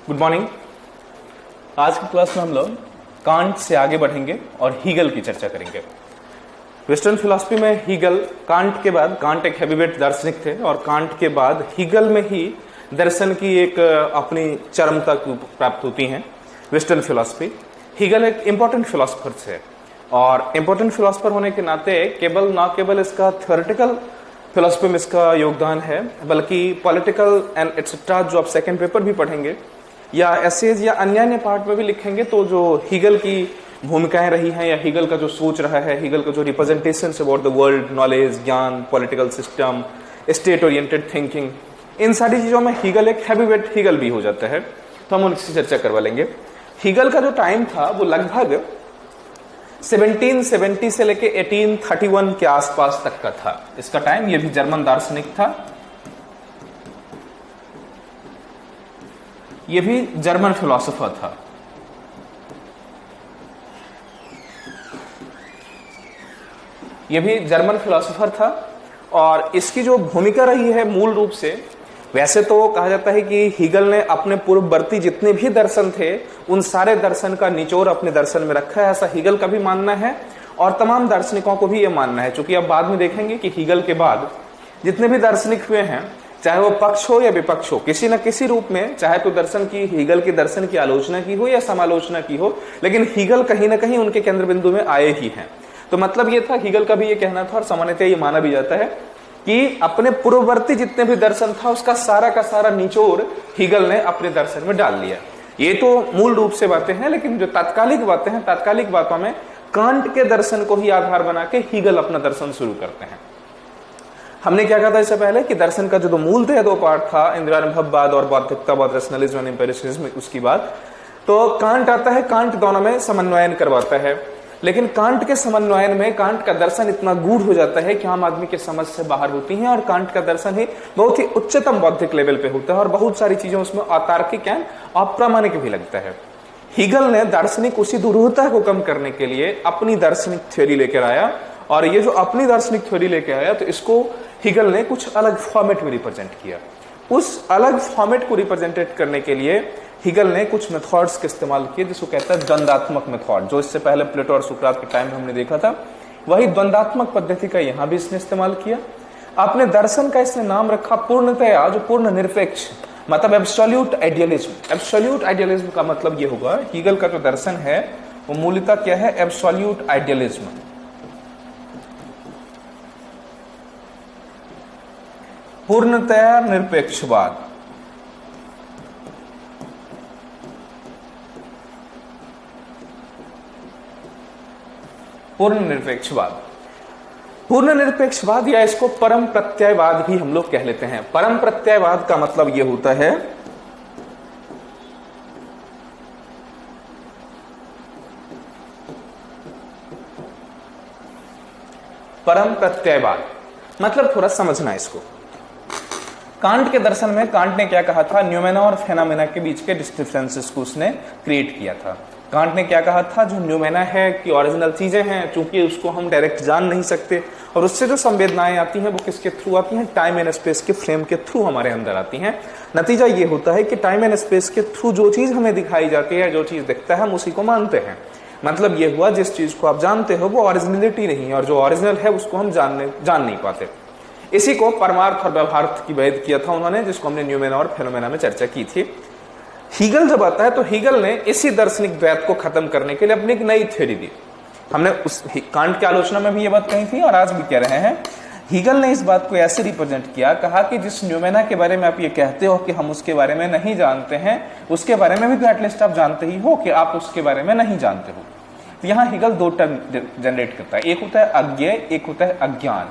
Good morning. आज की class में हम लोग कांट से आगे बढ़ेंगे और हीगल की चर्चा करेंगे। वेस्टर्न फिलॉसफी में हीगल, कांट के बाद, कांट एक हैवीवेट दार्शनिक थे और कांट के बाद हीगल में ही दर्शन की एक अपनी चरमता प्राप्त होती है वेस्टर्न फिलॉसफी। हीगल एक इंपॉर्टेंट फिलोसफर थे और इंपॉर्टेंट फिलोसफर होने के नाते न केवल इसका थ्योरेटिकल फिलोसफी में इसका योगदान है, बल्कि पॉलिटिकल एंड एटसेट्रा जो आप सेकंड पेपर भी पढ़ेंगे या एसेज या अन्य पार्ट में भी लिखेंगे, तो जो हीगल की भूमिकाएं रही हैं या हीगल का जो सोच रहा है, हीगल का जो representation about the world, knowledge, ज्ञान, political system, state oriented thinking, इन सारी चीजों में हीगल एक हैवीवेट हीगल भी हो जाता है। तो हम उनकी चर्चा करवा लेंगे। हीगल का जो टाइम था वो लगभग 1770 से लेके 1831 के आसपास तक का था इसका टाइम। ये भी जर्मन दार्शनिक था, ये भी जर्मन फिलोसोफर था। ये भी जर्मन फिलोसोफर था और इसकी जो भूमिका रही है मूल रूप से, वैसे तो कहा जाता है कि हीगल ने अपने पूर्ववर्ती जितने भी दर्शन थे उन सारे दर्शन का निचोड़ अपने दर्शन में रखा है, ऐसा हीगल का भी मानना है और तमाम दार्शनिकों को भी यह मानना है। क्योंकि अब बाद में देखेंगे कि हीगल के बाद जितने भी दार्शनिक हुए हैं, चाहे वो पक्ष हो या विपक्ष हो, किसी न किसी रूप में, चाहे तो दर्शन की, हीगल के दर्शन की आलोचना की हो या समालोचना की हो, लेकिन हीगल कहीं ना कहीं उनके केंद्र बिंदु में आए ही हैं। तो मतलब ये था, हीगल का भी ये कहना था और सामान्यतः ये माना भी जाता है कि अपने पूर्ववर्ती जितने भी दर्शन था उसका सारा का सारा निचोड़ हीगल ने अपने दर्शन में डाल लिया। ये तो मूल रूप से बातें हैं, लेकिन जो तात्कालिक बातें हैं, तात्कालिक बातों में कांट के दर्शन को ही आधार बना के हीगल अपना दर्शन शुरू करते हैं। हमने क्या कहा था इससे पहले कि दर्शन का जो मूल थे दो पार्ट था, इंद्रियानुभववाद और बौद्धिकतावाद, रैशनलिज्म एंड एम्पिरिसिज्म। उसकी बात तो कांट आता है, कांट दोनों में समन्वयन करवाता है, लेकिन कांट के समन्वयन में कांट का दर्शन इतना गूढ़ हो जाता है कि आम आदमी के समझ से बाहर होती है और कांट का दर्शन ही बहुत ही उच्चतम बौद्धिक लेवल पे होता है और बहुत सारी चीजें उसमें अतार्किक एंड अप्रामाणिक भी लगता है। हीगल ने दार्शनिक उसी दुरूहता को कम करने के लिए अपनी दार्शनिक थ्योरी लेकर आया और ये जो अपनी दार्शनिक थ्योरी लेकर आया तो इसको हीगल ने कुछ अलग फॉर्मेट में रिप्रेजेंट किया। उस अलग फॉर्मेट को रिप्रेजेंटेट करने के लिए हीगल ने कुछ मेथड्स का इस्तेमाल किए जिसको कहता है द्वंदात्मक मेथड, जो इससे पहले प्लेटो और सुकरात के टाइम में हमने देखा था। वही द्वंदात्मक पद्धति का यहां भी इसने इस्तेमाल किया। अपने दर्शन का इसने नाम रखा पूर्णतया, जो पूर्ण निरपेक्ष, मतलब एब्सोल्यूट आइडियलिज्म। एब्सोल्यूट आइडियलिज्म का मतलब यह होगा, हीगल का जो दर्शन है वो मूलतः क्या है, एब्सोल्यूट आइडियलिज्म। पूर्णतया निरपेक्षवाद। पूर्ण निरपेक्षवाद, पूर्ण निरपेक्षवाद या इसको परम प्रत्ययवाद भी हम लोग कह लेते हैं। परम प्रत्ययवाद का मतलब यह होता है परम प्रत्ययवाद मतलब, थोड़ा समझना इसको। कांट के दर्शन में कांट ने क्या कहा था, न्यूमेना और फेनामेना के बीच के डिस्क्रिप्शंस को उसने क्रिएट किया था। कांट ने क्या कहा था, जो न्यूमेना है कि ओरिजिनल चीजें हैं, चूंकि उसको हम डायरेक्ट जान नहीं सकते और उससे जो संवेदनाएं आती हैं वो किसके थ्रू आती हैं, टाइम एंड स्पेस के फ्रेम के थ्रू हमारे अंदर आती हैं। नतीजा ये होता है कि टाइम एंड स्पेस के थ्रू जो चीज हमें दिखाई जाती है, जो चीज दिखता है, हम उसी को मानते हैं। मतलब ये हुआ, जिस चीज को आप जानते हो वो ओरिजिनलिटी नहीं है और जो ओरिजिनल है उसको हम जान नहीं पाते। इसी को परमार्थ और व्यवहार्थ की भेद किया था उन्होंने, जिसको हमने न्यूमेना और फेनोमेना में चर्चा की थी। हीगल जब आता है तो हीगल ने इसी दार्शनिक द्वैत को खत्म करने के लिए अपनी एक नई थ्योरी दी। हमने उस कांट की आलोचना में भी ये बात कही थी और आज भी कह रहे हैं। हीगल ने इस बात को ऐसे रिप्रेजेंट किया, कहा कि जिस न्यूमेना के बारे में आप ये कहते हो कि हम उसके बारे में नहीं जानते हैं, उसके बारे में भी तो एटलीस्ट आप जानते ही हो कि आप उसके बारे में नहीं जानते हो। तो यहाँ हीगल दो टर्म जनरेट करता है, एक होता है अज्ञेय, एक होता है अज्ञान।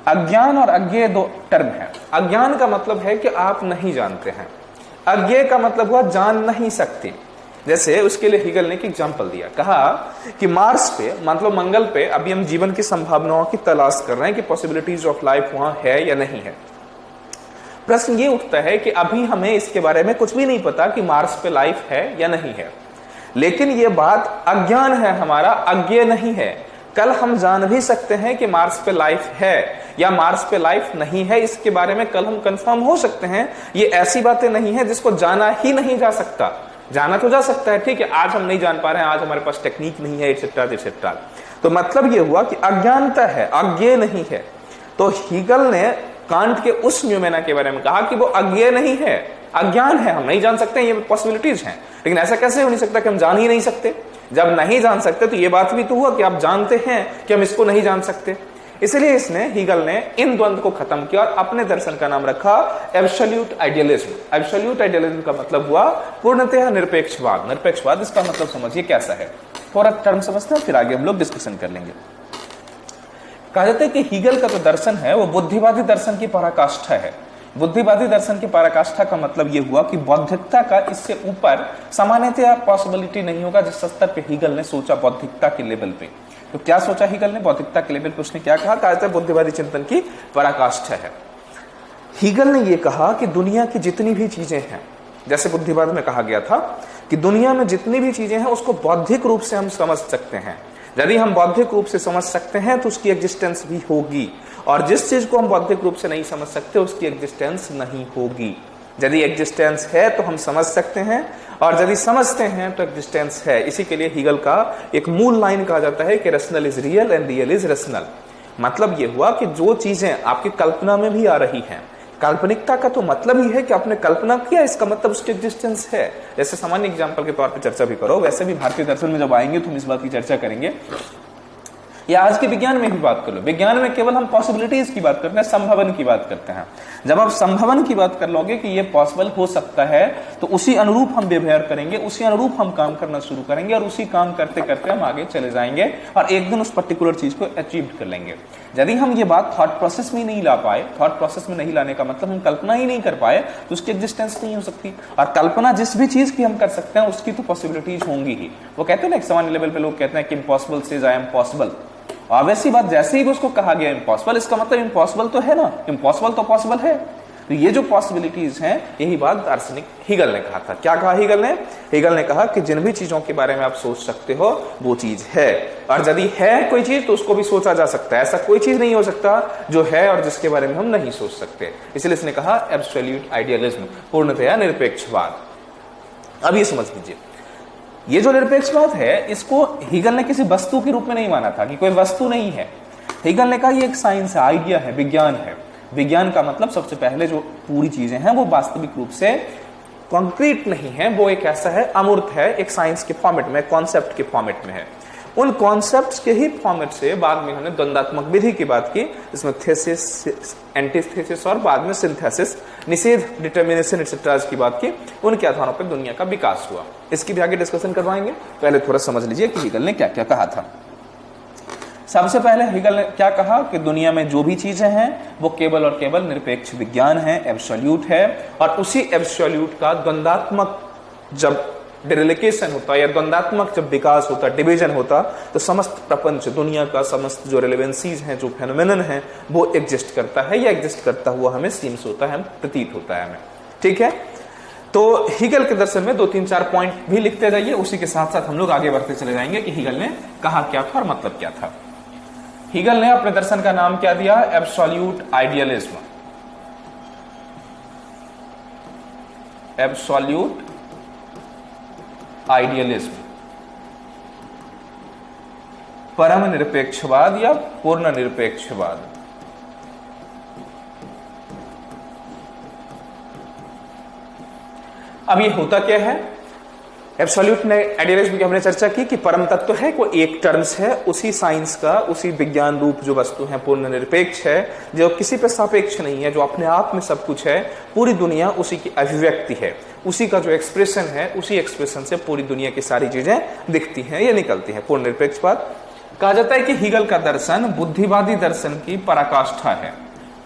अज्ञान और अज्ञेय दो टर्म है। अज्ञान का मतलब है कि आप नहीं जानते हैं, अज्ञेय का मतलब हुआ जान नहीं सकते। जैसे उसके लिए हीगल ने एक एग्जांपल दिया, कहा कि मार्स पे, मतलब मंगल पे अभी हम जीवन की संभावनाओं की तलाश कर रहे हैं कि पॉसिबिलिटीज ऑफ लाइफ वहां है या नहीं है। प्रश्न ये उठता है कि अभी हमें इसके बारे में कुछ भी नहीं पता कि मार्स पे लाइफ है या नहीं है, लेकिन ये बात अज्ञान है, हमारा अज्ञेय नहीं है। कल हम जान भी सकते हैं कि मार्स पे लाइफ है या मार्स पे लाइफ नहीं है, इसके बारे में कल हम कंफर्म हो सकते हैं। ये ऐसी बातें नहीं है जिसको जाना ही नहीं जा सकता। जाना तो जा सकता है, ठीक है, आज हम नहीं जान पा रहे हैं, आज हमारे पास टेक्निक नहीं है, एटसेट्रा एटसेट्रा। तो मतलब ये हुआ कि अज्ञानता है, अज्ञेय नहीं है। तो हीगल ने कांट के उस न्यूमेना के बारे में कहा कि वो अज्ञेय नहीं है, अज्ञान है, हम नहीं जान सकते, ये पॉसिबिलिटीज हैं। लेकिन ऐसा कैसे हो नहीं सकता कि हम जान ही नहीं सकते? जब नहीं जान सकते तो ये बात भी तो हुआ कि आप जानते हैं कि हम इसको नहीं जान सकते। इसलिए हीगल ने इन द्वंद्व को खत्म किया और अपने दर्शन का नाम रखा एब्सोल्यूट आइडियलिज्म। एब्सोल्यूट आइडियलिज्म का मतलब हुआ पूर्णतः निरपेक्षवाद। निरपेक्षवाद इसका मतलब समझिए कैसा है, थोड़ा टर्म समझते हैं, फिर आगे हम लोग डिस्कशन कर लेंगे। कहा जाता है कि हीगल का जो दर्शन है वो बुद्धिवादी दर्शन की पराकाष्ठा है। बुद्धिवादी दर्शन की पराकाष्ठा का मतलब यह हुआ कि बौद्धिकता का इससे ऊपर सामान्यतः पॉसिबिलिटी नहीं होगा, जिस स्तर पे हीगल ने सोचा बौद्धिकता के लेवल पे। तो क्या सोचा हीगल ने बौद्धिकता के लेवल पे? उसने क्या कहा? कहा जाता है बुद्धिवादी चिंतन की पराकाष्ठा है। हीगल ने यह कहा कि दुनिया की जितनी भी चीजें हैं, जैसे बुद्धिवाद में कहा गया था कि दुनिया में जितनी भी चीजें हैं उसको बौद्धिक रूप से हम समझ सकते हैं। यदि हम बौद्धिक रूप से समझ सकते हैं तो उसकी एग्जिस्टेंस भी होगी, और जिस चीज को हम बौद्धिक रूप से नहीं समझ सकते उसकी एग्जिस्टेंस नहीं होगी। यदि एग्जिस्टेंस है तो हम समझ सकते हैं, और यदि समझते हैं तो एग्जिस्टेंस है। इसी के लिए हीगल का एक मूल लाइन कहा जाता है कि rational is real and real is rational. मतलब यह हुआ कि जो चीजें आपकी कल्पना में भी आ रही हैं, काल्पनिकता का तो मतलब ही है कि आपने कल्पना किया, इसका मतलब उसकी एग्जिस्टेंस है। जैसे सामान्य एग्जांपल के तौर पे चर्चा भी करो, वैसे भी भारतीय दर्शन में जब आएंगे तो हम इस बात की चर्चा करेंगे, या आज के विज्ञान में भी बात कर लो। विज्ञान में केवल हम पॉसिबिलिटीज की बात करते हैं, संभावना की बात करते हैं। जब आप संभावना की बात कर लोगे कि ये पॉसिबल हो सकता है, तो उसी अनुरूप हम बिहेवियर करेंगे, उसी अनुरूप हम काम करना शुरू करेंगे, और उसी काम करते करते हम आगे चले जाएंगे और एक दिन उस पर्टिकुलर चीज को अचीव कर लेंगे। यदि हम ये बात थॉट प्रोसेस में नहीं ला पाए, थॉट प्रोसेस में नहीं लाने का मतलब हम कल्पना ही नहीं कर पाए, तो उसकी एग्जिस्टेंस नहीं हो सकती। और कल्पना जिस भी चीज की हम कर सकते हैं उसकी तो पॉसिबिलिटीज होंगी ही। वो कहते हैं ना, एक सामान्य लेवल पे लोग कहते हैं कि impossible says I am possible. Obviously बात, जैसे ही उसको कहा गया इम्पॉसिबल, इसका मतलब इम्पॉसिबल तो है ना, इम्पॉसिबल तो पॉसिबल है। तो ये जो पॉसिबिलिटीज हैं, यही बात दार्शनिक हीगल ने कहा था। क्या कहा हीगल ने? हीगल ने कहा कि जिन भी चीजों के बारे में आप सोच सकते हो वो चीज है, और यदि है कोई चीज तो उसको भी सोचा जा सकता है। ऐसा कोई चीज नहीं हो सकता जो है और जिसके बारे में हम नहीं सोच सकते। इसलिए इसने कहा एब्सोल्यूट आइडियलिज्म, पूर्णतया निरपेक्षवाद। अब ये समझ लीजिए, ये जो निरपेक्षवाद है इसको हीगल ने किसी वस्तु के रूप में नहीं माना था कि कोई वस्तु नहीं है। हीगल ने कहा ये एक साइंस है, आइडिया है, विज्ञान है। विज्ञान का मतलब सबसे पहले जो पूरी चीजें हैं वो वास्तविक रूप से कॉन्क्रीट नहीं है, वो एक ऐसा है, अमूर्त है, एक साइंस के फॉर्मेट में, कॉन्सेप्ट के फॉर्मेट में है। उन कॉन्सेप्ट्स के ही फॉर्मेट से बाद में उन्होंने द्वंद्वात्मक विधि की बात की, इसमें थेसिस, एंटीथेसिस और बाद में सिंथेसिस, निषेध, डिटर्मिनेशन एटसेट्रा की बात की। उनके आधारों पर दुनिया का विकास हुआ। इसकी भी आगे डिस्कशन करवाएंगे, पहले थोड़ा समझ लीजिए कि हीगल ने क्या क्या कहा था। सबसे पहले हीगल ने क्या कहा कि दुनिया में जो भी चीजें हैं वो केवल और केवल निरपेक्ष विज्ञान है, एब्सोल्यूट है, और उसी एब्सोल्यूट का द्वंद्वात्मक जब डिरेलिकेशन होता है या द्वंद्वात्मक जब विकास होता, डिवीजन होता, तो समस्त प्रपंच, दुनिया का समस्त जो रिलेवेंसीज हैं, जो फेनोमेनन है, वो एग्जिस्ट करता है, या एग्जिस्ट करता हुआ हमें सीम्स होता है, प्रतीत होता है हमें। ठीक है, तो हीगल के दर्शन में 2-3-4 पॉइंट भी लिखते जाइए, उसी के साथ साथ हम लोग आगे बढ़ते चले जाएंगे कि हीगल ने कहा क्या था और मतलब क्या था। हीगल ने अपने दर्शन का नाम क्या दिया? Absolute idealism. एब्सोल्यूट आइडियलिज्म, परम निरपेक्षवाद या पूर्ण निरपेक्षवाद। अब ये होता क्या है? एब्सोल्यूट आइडियलिज्म की हमने चर्चा की कि परम तत्व है, कोई एक टर्म्स है, उसी साइंस का, उसी विज्ञान रूप जो वस्तु है पूर्ण निरपेक्ष है, जो किसी पे सापेक्ष नहीं है, जो अपने आप में सब कुछ है, पूरी दुनिया उसी की अभिव्यक्ति है, उसी का जो एक्सप्रेशन है, उसी एक्सप्रेशन से पूरी दुनिया की सारी चीजें दिखती हैं या निकलती हैं। पूर्ण निरपेक्षवाद कहा जाता है कि हीगल का दर्शन बुद्धिवादी दर्शन की पराकाष्ठा है।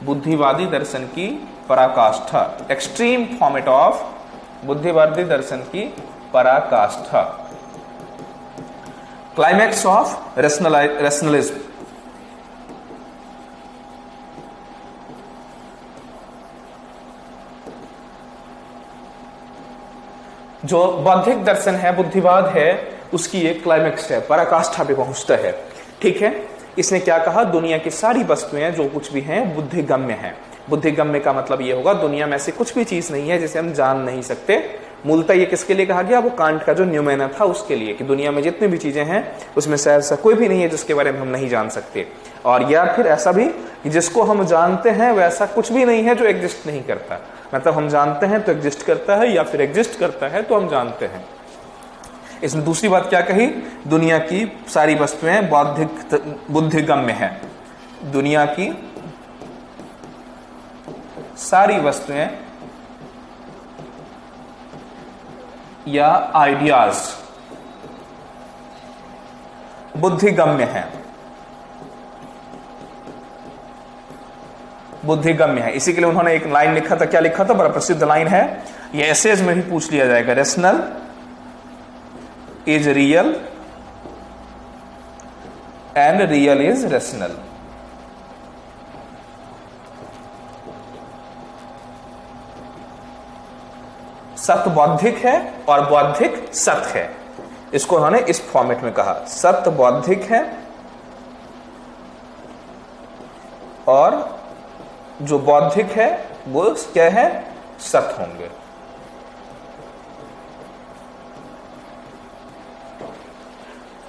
बुद्धिवादी दर्शन की पराकाष्ठा, एक्सट्रीम फॉर्मेट ऑफ बुद्धिवादी दर्शन की पराकाष्ठा, क्लाइमैक्स ऑफ रैशनलिज्म। जो बौद्धिक दर्शन है, बुद्धिवाद है, उसकी एक क्लाइमैक्स है, पराकाष्ठा पे पहुंचता है। ठीक है, इसने क्या कहा, दुनिया की सारी वस्तुएं जो कुछ भी हैं बुद्धिगम्य हैं। बुद्धिगम्य का मतलब ये होगा दुनिया में ऐसी कुछ भी चीज नहीं है जिसे हम जान नहीं सकते। मूलतः ये किसके लिए कहा गया, वो कांट का जो न्यूमेना था उसके लिए, कि दुनिया में जितनी भी चीजें हैं उसमें से ऐसा कोई भी नहीं है जिसके बारे में हम नहीं जान सकते। और या फिर ऐसा भी कि जिसको हम जानते हैं वैसा कुछ भी नहीं है जो एग्जिस्ट नहीं करता। मतलब हम जानते हैं तो एग्जिस्ट करता है, या फिर एग्जिस्ट करता है तो हम जानते हैं। इसमें दूसरी बात क्या कही, दुनिया की सारी वस्तुएं बुद्धिगम्य है। दुनिया की सारी वस्तुएं या आइडियाज बुद्धिगम्य है, बुद्धिगम्य है। इसी के लिए उन्होंने एक लाइन लिखा था, क्या लिखा था, बड़ा प्रसिद्ध लाइन है, ये एसेज में भी पूछ लिया जाएगा, rational is real and real is rational. सत्य बौद्धिक है और बौद्धिक सत्य है। इसको उन्होंने इस फॉर्मेट में कहा, सत्य बौद्धिक है और जो बौद्धिक है वो क्या है, सत्य होंगे।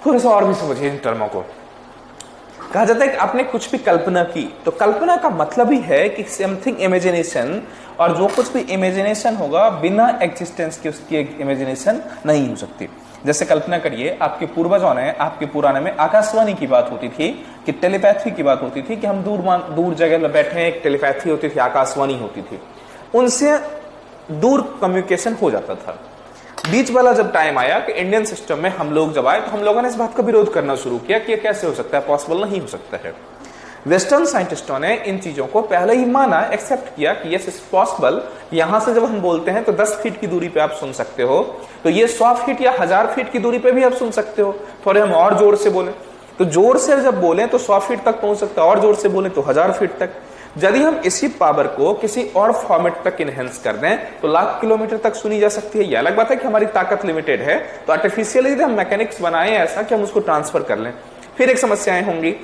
थोड़ा सा और भी समझिए इन टर्मों को। कहा जाता है कि आपने कुछ भी कल्पना की, तो कल्पना का मतलब ही है कि समथिंग इमेजिनेशन, और जो कुछ भी इमेजिनेशन होगा बिना एग्जिस्टेंस के उसकी एक इमेजिनेशन नहीं हो सकती। जैसे कल्पना करिए, आपके पूर्वजों ने, आपके पुराने में आकाशवाणी की बात होती थी, कि टेलीपैथी की बात होती थी, कि हम दूर जगह में बैठे हैं, एक टेलीपैथी होती थी, आकाशवाणी होती थी, उनसे दूर कम्युनिकेशन हो जाता था। बीच वाला जब टाइम आया कि इंडियन सिस्टम में हम लोग जब आए, तो हम लोगों ने इस बात का विरोध करना शुरू किया कि ये कैसे हो सकता है, पॉसिबल नहीं हो सकता है। वेस्टर्न साइंटिस्टों ने इन चीजों को पहले ही माना, एक्सेप्ट किया कि यस इज पॉसिबल। यहां से जब हम बोलते हैं तो 10 फीट की दूरी पे आप सुन सकते हो, तो ये 100 फीट या 1000 फीट की दूरी पे भी आप सुन सकते हो। थोड़े हम और जोर से बोले तो जोर से जब बोले तो 100 फीट तक पहुंच सकता है, और जोर से बोले तो 1000 फीट तक। यदि हम इसी पावर को किसी और फॉर्मेट तक इनहेंस कर दें तो लाख किलोमीटर तक सुनी जा सकती है। यह अलग बात है कि हमारी ताकत लिमिटेड है, तो आर्टिफिशियली यदि हम मैकेनिक्स बनाए ऐसा कि हम उसको ट्रांसफर कर लें। फिर एक समस्याएं होंगी,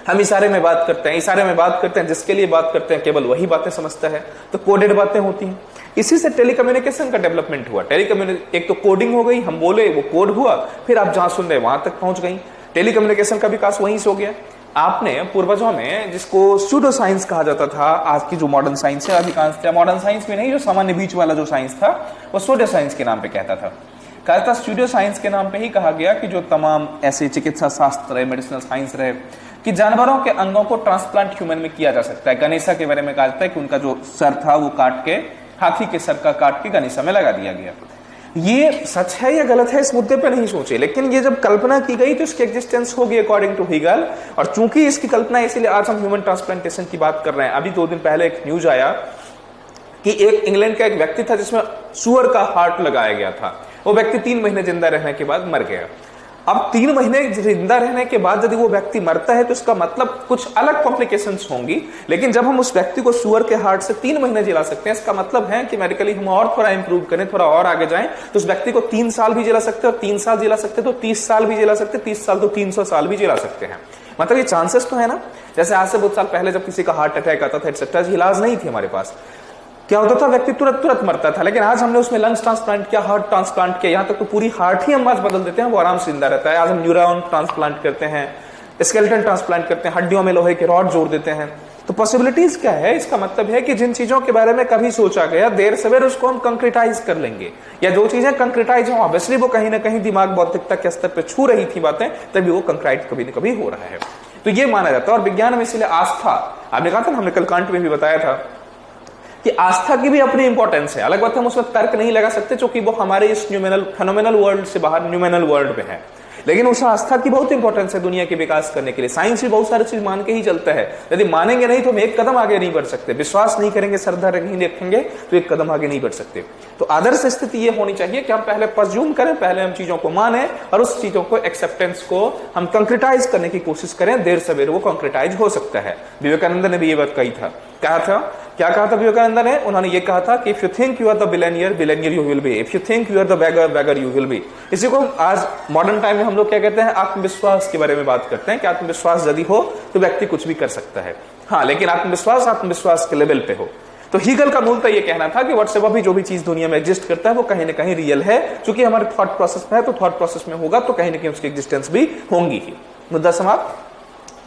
हम इशारे में बात करते हैं, इशारे में बात करते हैं, जिसके लिए बात करते हैं केवल वही बातें समझता है, तो कोडेड बातें होती हैं। इसी से टेलीकम्युनिकेशन का डेवलपमेंट हुआ। एक तो कोडिंग हो गई, हम बोले वो कोड हुआ, फिर आप जहां सुन रहे वहां तक पहुंच गई। टेलीकम्युनिकेशन का विकास वहीं से हो गया। आपने पूर्वजों में, जिसको सूडो साइंस कहा जाता था, आज की जो मॉडर्न साइंस है, अधिकांश मॉडर्न साइंस में नहीं, जो सामान्य बीच वाला जो साइंस था वो सूडो साइंस के नाम पे कहता था। कहा था सूडो साइंस के नाम पे ही कहा गया कि जो तमाम ऐसे चिकित्सा शास्त्र रहे, मेडिसिनल साइंस रहे, कि जानवरों के अंगों को ट्रांसप्लांट ह्यूमन में किया जा सकता है। गणेशा के बारे में कहा जाता है कि उनका जो सर था वो काट के, हाथी के सर का काट के गणेशा में लगा दिया गया। ये सच है या गलत है इस मुद्दे पे नहीं सोचे, लेकिन ये जब कल्पना की गई तो इसकी एग्जिस्टेंस होगी अकॉर्डिंग टू हीगल। और चूंकि इसकी कल्पना, इसीलिए आज हम ह्यूमन ट्रांसप्लांटेशन की बात कर रहे हैं। अभी 2 दिन पहले एक न्यूज आया कि एक इंग्लैंड का एक व्यक्ति था जिसमें सुअर का हार्ट लगाया गया था। वो व्यक्ति 3 महीने जिंदा रहने के बाद मर गया। अब 3 महीने जिंदा रहने के बाद यदि वो व्यक्ति मरता है तो इसका मतलब कुछ अलग कॉम्प्लिकेशंस होंगी, लेकिन जब हम उस व्यक्ति को सुअर के हार्ट से 3 महीने जिला सकते हैं, इसका मतलब है कि मेडिकली हम और थोड़ा इंप्रूव करें, थोड़ा और आगे जाएं, तो उस व्यक्ति को 3 साल भी जिला सकते हैं, और 3 साल जिला सकते तो 30 साल भी जिला सकते, 30 साल तो 300 साल भी जिला सकते हैं। मतलब ये चांसेस तो है ना। जैसे आज से बहुत साल पहले जब किसी का हार्ट अटैक आता था एक्सेट्रा, इलाज नहीं थी हमारे पास, क्या होता था, व्यक्ति तुरंत मरता था। लेकिन आज हमने उसमें लंग्स ट्रांसप्लांट किया, हार्ट ट्रांसप्लांट किया, यहां तक तो पूरी हार्ट ही हम आज बदल देते हैं, वो आराम से जिंदा रहता है। आज हम न्यूरॉन ट्रांसप्लांट करते हैं, स्केलेटन ट्रांसप्लांट करते हैं, हड्डियों में लोहे के रॉड जोड़ देते हैं। तो पॉसिबिलिटीज क्या है, इसका मतलब है कि जिन चीजों के बारे में कभी सोचा गया, देर सवेर उसको हम कंक्रीटाइज कर लेंगे, या जो चीजें कंक्रीटाइज हो, ऑब्वियसली वो कहीं ना कहीं दिमाग बौद्धिकता के स्तर पर छू रही थी बातें, तभी वो कंक्राइट कभी न कभी हो रहा है। तो ये माना जाता है। और विज्ञान में इसलिए आस्था, आपने कहा था ना, हमने कल कांट में भी बताया था कि आस्था की भी अपनी इंपॉर्टेंस है। अलग बात है हम उसमें तर्क नहीं लगा सकते क्योंकि वो हमारे इस न्यूमेनल फेनोमेनल वर्ल्ड से बाहर न्यूमेनल वर्ल्ड में है, लेकिन उस आस्था की बहुत इंपॉर्टेंस है दुनिया के विकास करने के लिए। साइंस भी बहुत सारी चीज मान के ही चलता है। यदि मानेंगे नहीं तो हम एक कदम आगे नहीं बढ़ सकते। विश्वास नहीं करेंगे, श्रद्धा नहीं रखेंगे तो एक कदम आगे नहीं बढ़ सकते। तो आदर्श स्थिति ये होनी चाहिए कि हम पहले प्रज्यूम करें, पहले हम चीजों को माने, और उस चीजों को एक्सेप्टेंस को हम कंक्रीटाइज करने की कोशिश करें। देर सवेर वो कंक्रीटाइज हो सकता है। विवेकानंद ने भी ये बात कही था, कहा था क्या कहा था विवेकानंद ने? उन्होंने ये कहा था कि if you think you are the billionaire, billionaire you will be, if you think you are the beggar, beggar you will be. इसी को आज मॉडर्न टाइम में हम लोग क्या कहते हैं, आत्मविश्वास के बारे में बात करते हैं कि आत्मविश्वास यदि हो तो व्यक्ति कुछ भी कर सकता है। हाँ, लेकिन आत्मविश्वास आत्मविश्वास के लेवल पे हो। तो हीगल का मूलतः ये कहना था कि व्हाट्सएवर भी जो भी चीज दुनिया में एग्जिस्ट करता है वो कहीं ना कहीं रियल है, क्योंकि हमारे थॉट प्रोसेस में है, तो थॉट प्रोसेस में होगा तो कहीं ना कहीं उसकी एग्जिस्टेंस भी होंगी ही। मुद्दा समाप्त।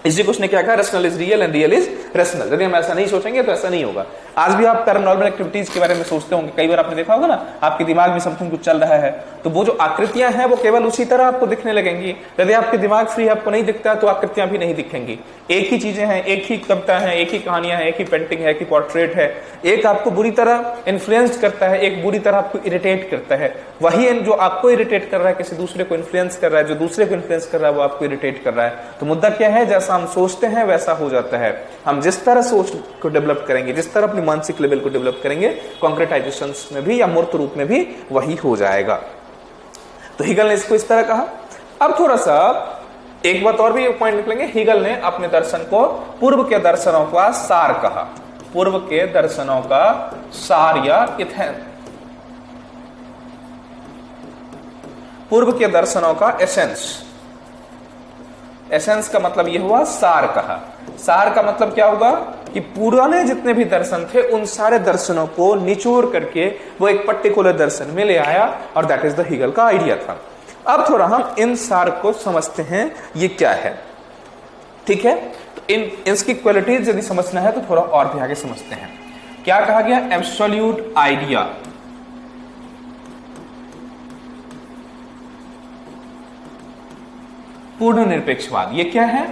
इसी को उसने क्या कहा, rational is real and real is rational. यदि हम ऐसा नहीं सोचेंगे तो ऐसा नहीं होगा। आज भी आप पैरानॉर्मल एक्टिविटीज के बारे में सोचते होंगे, कई बार आपने देखा होगा ना, आपके दिमाग में समथिंग कुछ चल रहा है तो वो जो आकृतियां हैं वो केवल उसी तरह आपको दिखने लगेंगी। यदि आपके दिमाग फ्री है, आपको नहीं दिखता, तो आकृतियां भी नहीं दिखेंगी। एक ही चीजें हैं, एक ही कविता है, एक ही कहानियां हैं, एक ही पेंटिंग है, एक ही पोर्ट्रेट है। एक आपको बुरी तरह इन्फ्लुएंस करता है, एक बुरी तरह आपको इरिटेट करता है। वही जो आपको इरिटेट कर रहा है किसी दूसरे को इन्फ्लुएंस कर रहा है, जो दूसरे को इन्फ्लुएंस कर रहा है वो आपको इरिटेट कर रहा है। तो मुद्दा क्या है, जैसा हम सोचते हैं वैसा हो जाता है। हम जिस तरह सोच को डेवलप करेंगे, जिस तरह अपनी मानसिक लेवल को डेवलप करेंगे, कॉन्क्रेटाइजेशन में भी या मूर्त रूप में भी वही हो जाएगा। तो हीगल ने इसको इस तरह कहा। अब थोड़ा सा एक बात और भी पॉइंट निकलेंगे। हीगल ने अपने दर्शन को पूर्व के दर्शनों का सार कहा। पूर्व के दर्शनों का सार या इथेन, पूर्व के दर्शनों का एसेंस। एसेंस का मतलब यह हुआ सार कहा। सार का मतलब क्या होगा कि पुराने जितने भी दर्शन थे उन सारे दर्शनों को निचोड़ करके वो एक पर्टिकुलर दर्शन में ले आया, और दैट इज द हीगल का आइडिया था। अब थोड़ा हम इन सार को समझते हैं, ये क्या है, ठीक है। तो इसकी क्वालिटीज यदि समझना है तो थोड़ा और भी आगे समझते हैं। क्या कहा गया, एब्सोल्यूट आइडिया, पूर्ण निरपेक्षवाद। ये क्या है,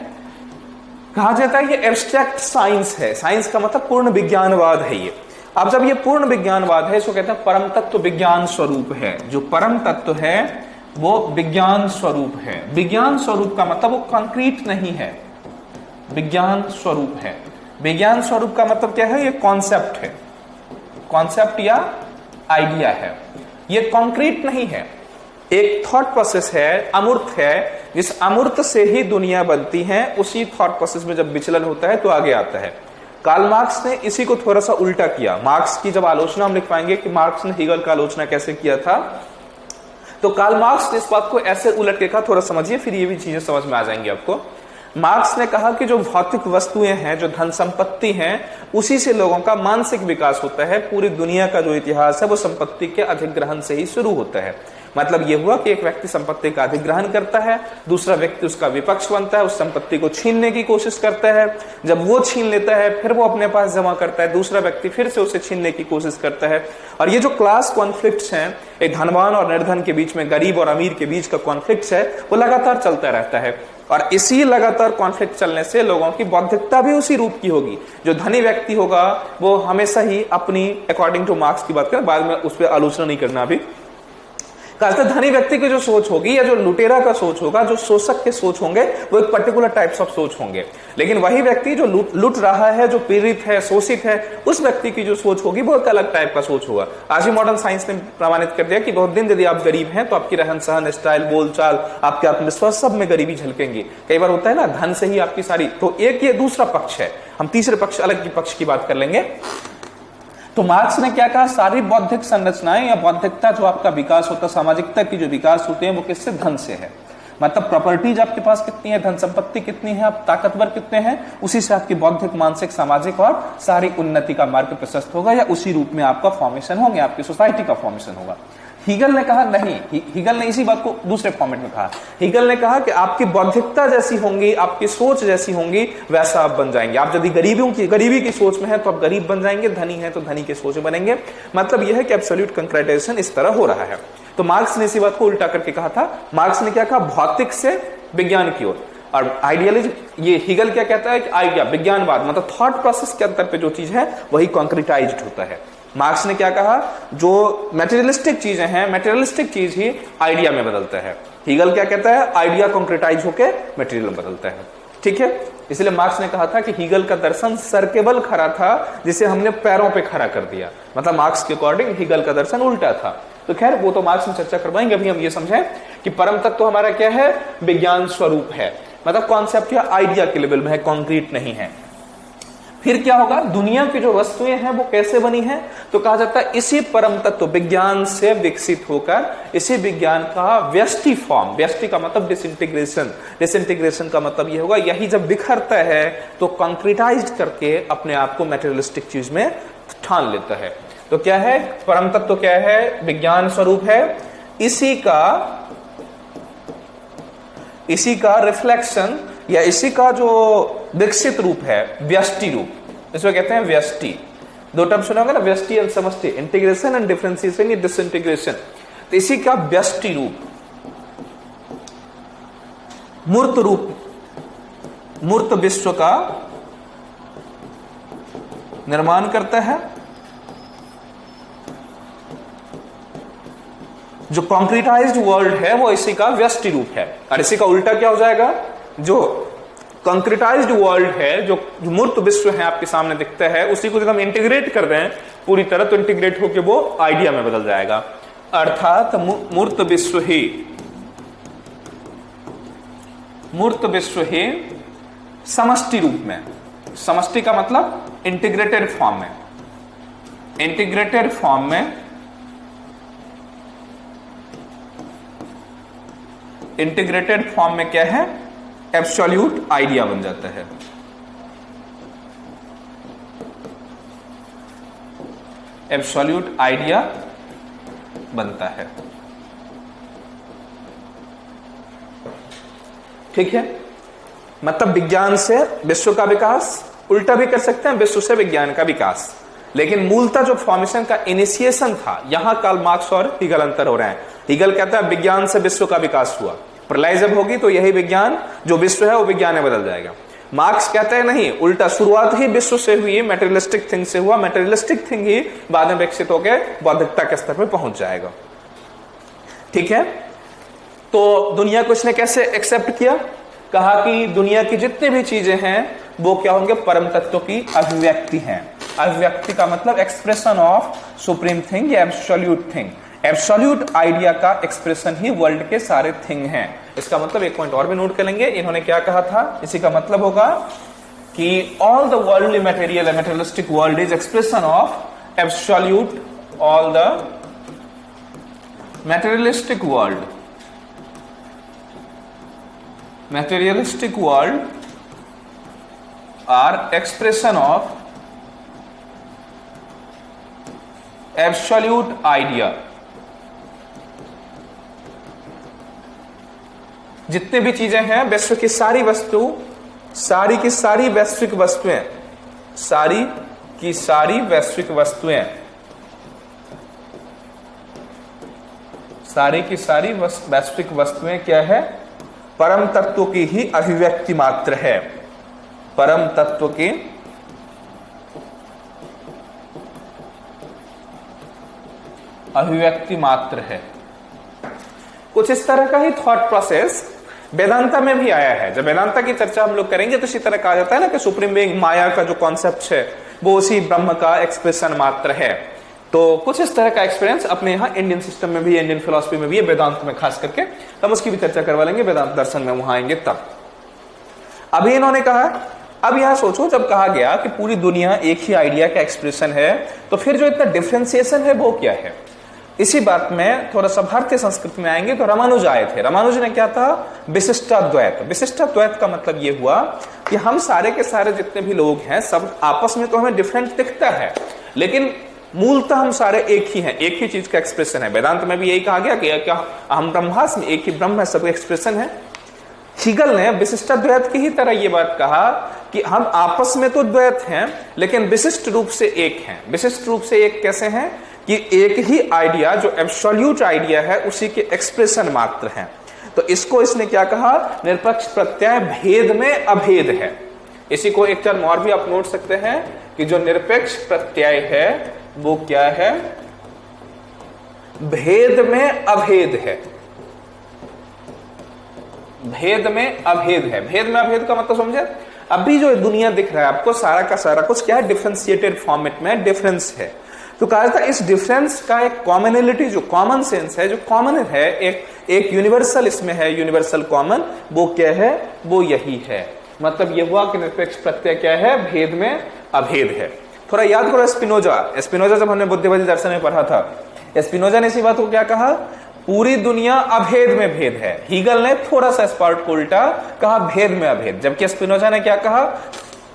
कहा जाता है ये एब्स्ट्रैक्ट साइंस है। साइंस का मतलब पूर्ण विज्ञानवाद है ये। अब जब ये पूर्ण विज्ञानवाद है, इसको कहते हैं परम तत्व विज्ञान स्वरूप है। जो परम तत्व है वो विज्ञान स्वरूप है। विज्ञान स्वरूप का मतलब वो कंक्रीट नहीं है, विज्ञान स्वरूप है। विज्ञान स्वरूप का मतलब क्या है, ये कॉन्सेप्ट है, कॉन्सेप्ट या आइडिया है। ये कंक्रीट नहीं है, एक थॉट प्रोसेस है, अमूर्त है। जिस अमूर्त से ही दुनिया बनती है, उसी थॉट प्रोसेस में जब विचलन होता है तो आगे आता है। कार्ल मार्क्स ने इसी को थोड़ा सा उल्टा किया। मार्क्स की जब आलोचना हम लिख पाएंगे कि मार्क्स ने हीगल का आलोचना कैसे किया था, तो कार्ल मार्क्स ने इस बात को ऐसे उलट के कहा, थोड़ा समझिए फिर ये भी चीजें समझ में आ जाएंगी आपको। मार्क्स ने कहा कि जो भौतिक वस्तुएं हैं, जो धन संपत्ति हैं, उसी से लोगों का मानसिक विकास होता है। पूरी दुनिया का जो इतिहास है वो संपत्ति के अधिग्रहण से ही शुरू होता है। मतलब ये हुआ कि एक व्यक्ति संपत्ति का अधिग्रहण करता है, दूसरा व्यक्ति उसका विपक्ष बनता है, उस संपत्ति को छीनने की कोशिश करता है। जब वो छीन लेता है फिर वो अपने पास जमा करता है, दूसरा व्यक्ति फिर से उसे छीनने की कोशिश करता है। और ये जो क्लास कॉन्फ्लिक्ट्स हैं, एक धनवान और निर्धन के बीच में, गरीब और अमीर के बीच का कॉन्फ्लिक्ट्स है, वो लगातार चलता रहता है। और इसी लगातार कॉन्फ्लिक्ट चलने से लोगों की बौद्धिकता भी उसी रूप की होगी। जो धनी व्यक्ति होगा वो हमेशा ही अपनी, अकॉर्डिंग टू मार्क्स की बात करें, बाद में उस पर आलोचना नहीं करना अभी, धनी व्यक्ति की जो सोच होगी या जो लुटेरा का सोच होगा, जो शोषक के सोच होंगे, वो एक पर्टिकुलर टाइप्स ऑफ सोच होंगे। लेकिन वही व्यक्ति जो लुट रहा है, जो पीड़ित है, शोषित है, उस व्यक्ति की जो सोच होगी वो एक अलग टाइप का सोच होगा। आज ही मॉडर्न साइंस ने प्रमाणित कर दिया कि बहुत दिन यदि आप गरीब हैं तो आपकी रहन सहन, स्टाइल, बोलचाल, आपके आत्मविश्वास सब में गरीबी झलकेंगे। कई बार होता है ना, धन से ही आपकी सारी, तो एक ये दूसरा पक्ष है। हम तीसरे पक्ष, अलग की पक्ष की बात कर लेंगे। तो मार्क्स ने क्या कहा, सारी बौद्धिक संरचनाएं या बौद्धिकता जो आपका विकास होता है, सामाजिकता की जो विकास होते हैं, वो किससे, धन से है। मतलब प्रॉपर्टीज आपके पास कितनी है, धन संपत्ति कितनी है, आप ताकतवर कितने हैं, उसी से आपकी बौद्धिक, मानसिक, सामाजिक और सारी उन्नति का मार्ग प्रशस्त होगा, या उसी रूप में आपका फॉर्मेशन होगा, आपकी सोसाइटी का फॉर्मेशन होगा। हीगल ने कहा नहीं, हीगल ने इसी बात को दूसरे फॉर्मेट में कहा। हीगल ने कहा कि आपकी बौद्धिकता जैसी होंगी, आपकी सोच जैसी होंगी, वैसा आप बन जाएंगे। आप यदि गरीबी की सोच में है तो आप गरीब बन जाएंगे, धनी है तो धनी की सोच में बनेंगे। मतलब यह है कि एब्सोल्यूट कंक्रीटाइजेशन इस तरह हो रहा है। तो मार्क्स ने इसी बात को उल्टा करके कहा था। मार्क्स ने क्या कहा, भौतिक से विज्ञान की ओर। और आइडियालिज्म, ये हीगल क्या कहता है कि आइडिया, विज्ञानवाद, मतलब थॉट प्रोसेस के अंतर पे जो चीज है वही कॉन्क्रीटाइज्ड होता है। मार्क्स ने क्या कहा, जो मैटेरियलिस्टिक चीजें हैं, मैटेरियलिस्टिक चीज ही आइडिया में बदलता है। हीगल क्या कहता है, आइडिया कॉन्क्रीटाइज होके मटेरियल में बदलता है। ठीक है, इसलिए मार्क्स ने कहा था कि हीगल का दर्शन सर्केबल खड़ा था, जिसे हमने पैरों पे खड़ा कर दिया। मतलब मार्क्स के अकॉर्डिंग हीगल का दर्शन उल्टा था। तो खैर वो तो मार्क्स में चर्चा करवाएंगे। अभी हम ये समझें कि परम तत्व तो हमारा क्या है, विज्ञान स्वरूप है। मतलब कॉन्सेप्ट या आइडिया के लेवल में है, कॉन्क्रीट नहीं है। फिर क्या होगा, दुनिया की जो वस्तुएं हैं वो कैसे बनी हैं, तो कहा जाता है इसी परम तत्व विज्ञान से विकसित होकर इसी विज्ञान का व्यष्टि फॉर्म, व्यष्टि का मतलब डिसइंटीग्रेशन, डिसइंटीग्रेशन का मतलब ये होगा यही जब बिखरता है तो कंक्रीटाइज करके अपने आप को मेटेरियलिस्टिक चीज में ठान लेता है। तो क्या है परम तत्व, क्या है, विज्ञान स्वरूप है, इसी का रिफ्लेक्शन या इसी का जो विकसित रूप है व्यष्टि रूप, इसको कहते हैं व्यष्टि। दो टर्म सुना होगा ना, व्यष्टि एंड समष्टि, इंटीग्रेशन एंड डिफरेंशिएशन या डिसइंटीग्रेशन। तो इसी का व्यष्टि रूप, मूर्त रूप, मूर्त विश्व का निर्माण करता है। जो कॉन्क्रीटाइज्ड वर्ल्ड है वो इसी का व्यष्टि रूप है, और इसी का उल्टा क्या हो जाएगा, जो कंक्रीटाइज्ड वर्ल्ड है, जो मूर्त विश्व है आपके सामने दिखता है, उसी को जब हम इंटीग्रेट कर रहे हैं पूरी तरह, तो इंटीग्रेट होकर वो आइडिया में बदल जाएगा। अर्थात मूर्त विश्व ही समष्टि रूप में, समष्टि का मतलब इंटीग्रेटेड फॉर्म में, इंटीग्रेटेड फॉर्म में, इंटीग्रेटेड फॉर्म में क्या है, एब्सोल्यूट आइडिया बन जाता है। एब्सोल्यूट आइडिया बनता है। ठीक है, मतलब विज्ञान से विश्व का विकास, उल्टा भी कर सकते हैं, विश्व से विज्ञान का विकास। लेकिन मूलतः जो फॉर्मेशन का इनिशिएशन था, यहां कार्ल मार्क्स और हीगल अंतर हो रहे हैं। हीगल कहता है विज्ञान से विश्व का विकास हुआ, प्रलय जब होगी तो यही विज्ञान, जो विश्व है वो विज्ञान में बदल जाएगा। मार्क्स कहते हैं नहीं, उल्टा, शुरुआत ही विश्व से हुई, मेटेरियलिस्टिक थिंग से हुआ, मेटेरियलिस्टिक थिंग ही बाद में विकसित होकर बौद्धिकता के स्तर पर पहुंच जाएगा। ठीक है, तो दुनिया को इसने कैसे एक्सेप्ट किया, कहा कि दुनिया की जितनी भी चीजें हैं वो क्या होंगे, परम तत्व की अभिव्यक्ति हैं। अभिव्यक्ति का मतलब एक्सप्रेशन ऑफ सुप्रीम थिंग या एब्सोल्यूट थिंग। एब्सोल्यूट आइडिया का एक्सप्रेशन ही वर्ल्ड के सारे थिंग हैं। इसका मतलब एक पॉइंट और भी नोट कर लेंगे, इन्होंने क्या कहा था, इसी का मतलब होगा कि all the worldly material and materialistic world is expression of absolute, all the materialistic world are expression of absolute idea। जितने भी चीजें हैं, विश्व की सारी वस्तु, सारी की सारी वैश्विक वस्तुएं, सारी की सारी वैश्विक वस्तुएं, सारी की सारी वैश्विक वस्तुएं क्या है, परम तत्व की ही अभिव्यक्ति मात्र है, परम तत्व की अभिव्यक्ति मात्र है। कुछ इस तरह का ही थॉट प्रोसेस वेदांता में भी आया है। जब वेदांता की चर्चा हम लोग करेंगे तो इसी तरह कहा जाता है ना कि सुप्रीम बीइंग, माया का जो कॉन्सेप्ट है वो उसी ब्रह्म का एक्सप्रेशन मात्र है। तो कुछ इस तरह का एक्सपीरियंस अपने यहाँ इंडियन सिस्टम में भी, इंडियन फिलॉसफी में भी है, वेदांत में खास करके, हम उसकी भी चर्चा करवा लेंगे वेदांत दर्शन में, वहां आएंगे तब। अभी इन्होंने कहा, अब यहां सोचो, जब कहा गया कि पूरी दुनिया एक ही आइडिया का एक्सप्रेशन है, तो फिर जो इतना डिफरेंशिएशन है वो क्या है। इसी बात में थोड़ा सा भारतीय संस्कृति में आएंगे तो रामानुज आए थे। रामानुज ने क्या था, विशिष्टाद्वैत। विशिष्टाद्वैत का मतलब ये हुआ कि हम सारे के सारे जितने भी लोग हैं सब आपस में तो हमें डिफरेंट दिखता है, लेकिन मूलतः हम सारे एक ही हैं, एक ही चीज का एक्सप्रेशन है। वेदांत में भी यही कहा गया कि क्या हम ब्रह्मास्मि, एक ही ब्रह्म है, सब एक्सप्रेशन है। हीगल ने विशिष्टाद्वैत की ही तरह ये बात कहा कि हम आपस में तो द्वैत हैं लेकिन विशिष्ट रूप से एक हैं। विशिष्ट रूप से एक कैसे हैं कि एक ही आइडिया जो एब्सोल्यूट आइडिया है उसी के एक्सप्रेशन मात्र हैं। तो इसको इसने क्या कहा, निरपेक्ष प्रत्यय भेद में अभेद है। इसी को एक टर्म और भी आप नोट सकते हैं कि जो निरपेक्ष प्रत्यय है वो क्या है, भेद में अभेद है। भेद में अभेद है। भेद में अभेद का मतलब समझे, अभी जो दुनिया दिख रहा है आपको सारा का सारा कुछ क्या है, डिफरेंशिएटेड फॉर्मेट में डिफरेंस है। तो कहा था इस डिफरेंस का एक कॉमनलिटी, जो कॉमन सेंस है, जो कॉमन है, एक यूनिवर्सल इसमें है, यूनिवर्सल कॉमन, वो क्या है, वो यही है। मतलब ये हुआ कि निरपेक्ष प्रत्यय क्या है, भेद में अभेद है। थोड़ा याद करो स्पिनोजा जब हमने बुद्धिवादी दर्शन में पढ़ा था, स्पिनोजा ने इसी बात को क्या कहा, पूरी दुनिया अभेद में भेद है। हीगल ने थोड़ा सा इस पार्ट को उल्टा कहा, भेद में अभेद, जबकि स्पिनोजा ने क्या कहा,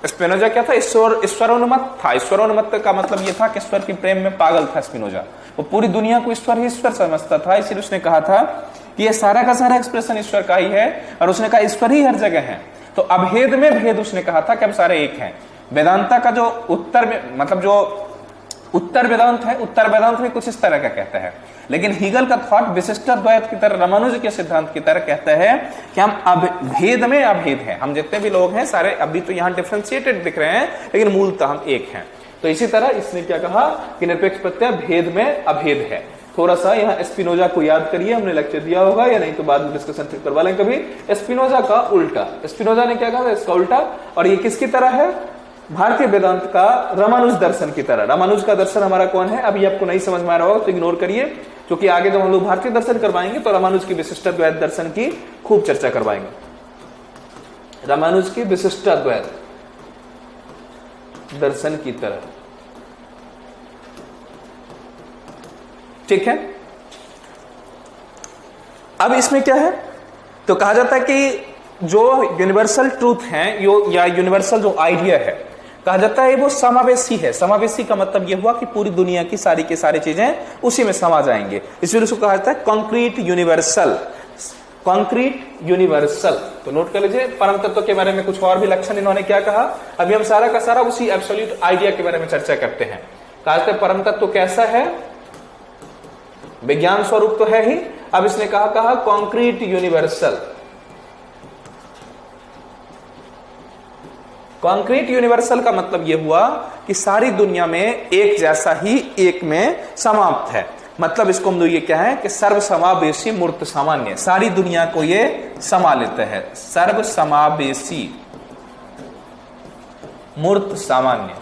स्पिनोजा क्या था, ईश्वरोन्मत्त था। ईश्वरोन्मत्त का मतलब यह था कि ईश्वर की प्रेम में पागल था स्पिनोजा, वो पूरी दुनिया को ईश्वर ही ईश्वर समझता था। इसीलिए उसने कहा था कि ये सारा का सारा एक्सप्रेशन ईश्वर का ही है, और उसने कहा ईश्वर ही हर जगह है। तो अभेद में भेद उसने कहा था कि हम सारे एक हैं। वेदांता का जो उत्तर वेदांत है, उत्तर वेदांत में कुछ इस तरह का कहता है, लेकिन हीगल का थॉट विशिष्ट द्वैत की तरह, रामानुज के सिद्धांत की तरह कहता है कि हम भेद में अभेद हैं। हम जितने भी लोग हैं सारे अभी तो यहाँ डिफरेंशिएटेड दिख रहे हैं, लेकिन मूलतः हम एक हैं। तो इसी तरह इसने क्या कहा कि निरपेक्ष प्रत्यय भेद में अभेद है। थोड़ा सा यहाँ स्पिनोजा को याद करिए, हमने लेक्चर दिया होगा, या नहीं तो बाद में डिस्कशन फिर करवा लेंगे कभी। स्पिनोजा का उल्टा, स्पिनोजा ने क्या कहा, इसका उल्टा। और ये किसकी तरह है, भारतीय वेदांत का रामानुज दर्शन की तरह। रामानुज का दर्शन हमारा कौन है, अभी आपको नहीं समझ में आ रहा होगा तो इग्नोर करिए, क्योंकि आगे जब हम लोग भारतीय दर्शन करवाएंगे तो रामानुज की विशिष्ट द्वैत दर्शन की खूब चर्चा करवाएंगे। रामानुज की विशिष्ट द्वैत दर्शन की तरह, ठीक है। अब इसमें क्या है, तो कहा जाता है कि जो यूनिवर्सल ट्रूथ है या यूनिवर्सल जो आइडिया है, कहा जाता है वो समावेशी है। समावेशी का मतलब यह हुआ कि पूरी दुनिया की सारी की सारी चीजें उसी में समा जाएंगे, इसलिए उसको कहा जाता है कॉन्क्रीट यूनिवर्सल। कॉन्क्रीट यूनिवर्सल, तो नोट कर लीजिए। परम तत्व के बारे में कुछ और भी लक्षण इन्होंने क्या कहा, अभी हम सारा का सारा उसी एब्सोल्यूट आइडिया के बारे में चर्चा करते हैं। कहा जाता है परम तत्व कैसा है, विज्ञान स्वरूप तो है ही। अब इसने कहा कॉन्क्रीट यूनिवर्सल। कॉन्क्रीट यूनिवर्सल का मतलब यह हुआ कि सारी दुनिया में एक जैसा ही एक में समाप्त है। मतलब इसको हम लोग ये क्या है कि सर्व समावेशी मूर्त सामान्य, सारी दुनिया को ये समा लेते हैं। सर्व समावेशी मूर्त सामान्य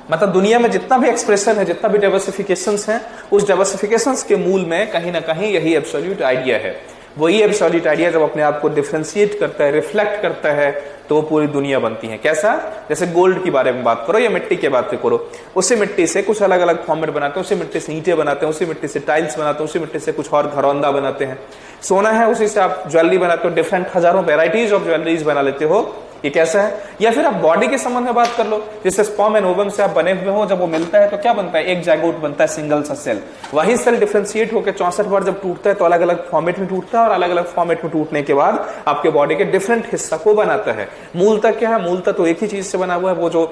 मतलब दुनिया में जितना भी एक्सप्रेशन है, जितना भी डाइवर्सिफिकेशंस हैं, उस डाइवर्सिफिकेशंस के मूल में कहीं ना कहीं यही एब्सोल्यूट आइडिया है। वही एब्सोल्यूट आइडिया जब अपने आप को डिफरेंशिएट करता है, रिफ्लेक्ट करता है, तो वो पूरी दुनिया बनती है। कैसा, जैसे गोल्ड की बारे में बात करो या मिट्टी की बात करो, उसी मिट्टी से कुछ अलग अलग फॉर्मेट बनाते हैं, उसी मिट्टी से ईंटें बनाते हैं, उसी मिट्टी से टाइल्स बनाते हैं, उसी मिट्टी से कुछ और घरौंदा बनाते हैं। सोना है, उसी से आप ज्वेलरी बनाते हो, डिफरेंट हजारों वेराइटीज ऑफ ज्वेलरीज बना लेते हो। ये कैसा है, या फिर आप बॉडी के संबंध में बात कर लो, जैसे स्पर्म एंड ओवम से आप बने हुए हो, जब वो मिलता है तो क्या बनता है, एक जाइगोट बनता है, सिंगल सा सेल। वही सेल डिफरेंशिएट होकर 64 बार जब टूटता है तो अलग अलग फॉर्मेट में टूटता है, और अलग अलग फॉर्मेट में टूटने के बाद आपके बॉडी के डिफरेंट हिस्सा को बनाता है। मूलतः क्या है, मूलतः तो एक ही चीज से बना हुआ है, वो जो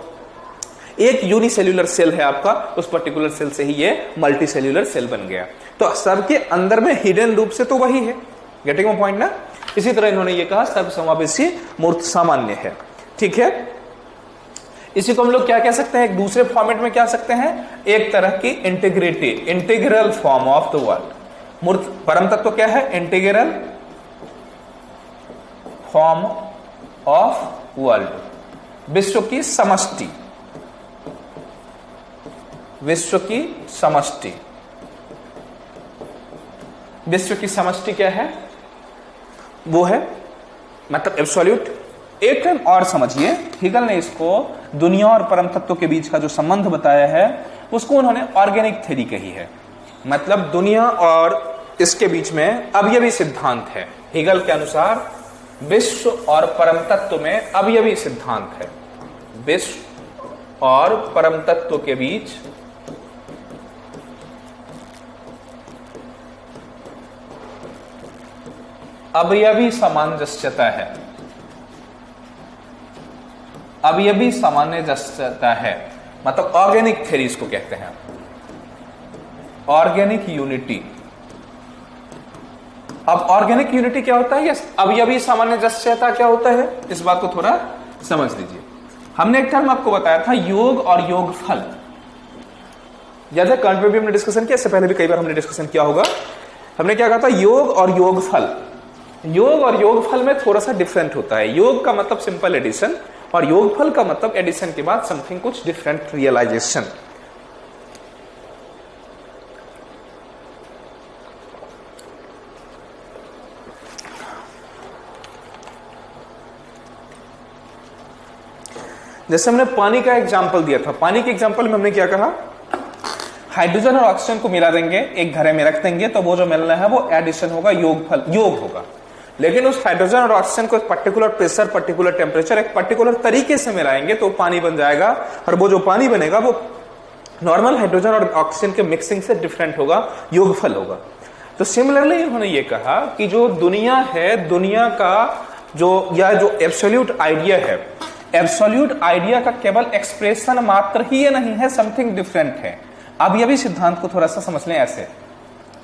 एक यूनिसेल्यूलर सेल है आपका, उस पर्टिकुलर सेल से ही ये मल्टी सेल्यूलर सेल बन गया। तो सबके अंदर में हिडन रूप से तो वही है। गेटिंग माय पॉइंट ना। इसी तरह इन्होंने ये कहा सर्व समावेशी मूर्त सामान्य है, ठीक है। इसी को हम लोग क्या कह सकते हैं, एक दूसरे फॉर्मेट में क्या सकते हैं, एक तरह की integrity, integral form of the world. मूर्त परम तत्व क्या है, इंटीग्रल फॉर्म ऑफ वर्ल्ड, विश्व की समष्टि, विश्व की समष्टि। विश्व की समष्टि क्या है, वो है मतलब एब्सोल्यूट। एक टर्म और समझिए, हिगल ने इसको दुनिया और परम तत्व के बीच का जो संबंध बताया है उसको उन्होंने ऑर्गेनिक थ्योरी कही है। मतलब दुनिया और इसके बीच में अवयवी सिद्धांत है। हिगल के अनुसार विश्व और परम तत्व में अवयवी सिद्धांत है। विश्व और परम तत्व के बीच अवयवी सामंजस्यता है, अवयवी सामंजस्यता है। मतलब ऑर्गेनिक थ्योरी इसको कहते हैं, ऑर्गेनिक यूनिटी। अब ऑर्गेनिक यूनिटी क्या होता है, अवयवी सामंजस्यता क्या होता है, इस बात को थोड़ा समझ लीजिए। हमने एक टर्म आपको बताया था, योग और योगफल। याद है, कर्ट पे भी हमने डिस्कशन किया, इससे पहले भी कई बार हमने डिस्कशन किया होगा। हमने क्या कहा था, योग और योगफल। योग और योगफल में थोड़ा सा डिफरेंट होता है। योग का मतलब सिंपल एडिशन, और योगफल का मतलब एडिशन के बाद समथिंग कुछ डिफरेंट रियलाइजेशन। जैसे हमने पानी का एग्जाम्पल दिया था, पानी के एग्जाम्पल में हमने क्या कहा, हाइड्रोजन और ऑक्सीजन को मिला देंगे, एक घड़े में रख देंगे, तो वो जो मिलना है वो एडिशन होगा, योगफल, योग होगा। लेकिन उस हाइड्रोजन और ऑक्सीजन को एक पर्टिकुलर प्रेशर, पर्टिकुलर टेम्परेचर, एक पर्टिकुलर तरीके से मिलाएंगे तो पानी बन जाएगा, और वो जो पानी बनेगा वो नॉर्मल हाइड्रोजन और ऑक्सीजन के मिक्सिंग से डिफरेंट होगा, योगफल होगा। तो सिमिलरली उन्होंने ये कहा कि जो दुनिया है, दुनिया का जो एब्सोल्यूट आइडिया है, एब्सोल्यूट आइडिया का केवल एक्सप्रेशन मात्र ही ये नहीं है, समथिंग डिफरेंट है। अब ये भी सिद्धांत को थोड़ा सा समझ लें ऐसे,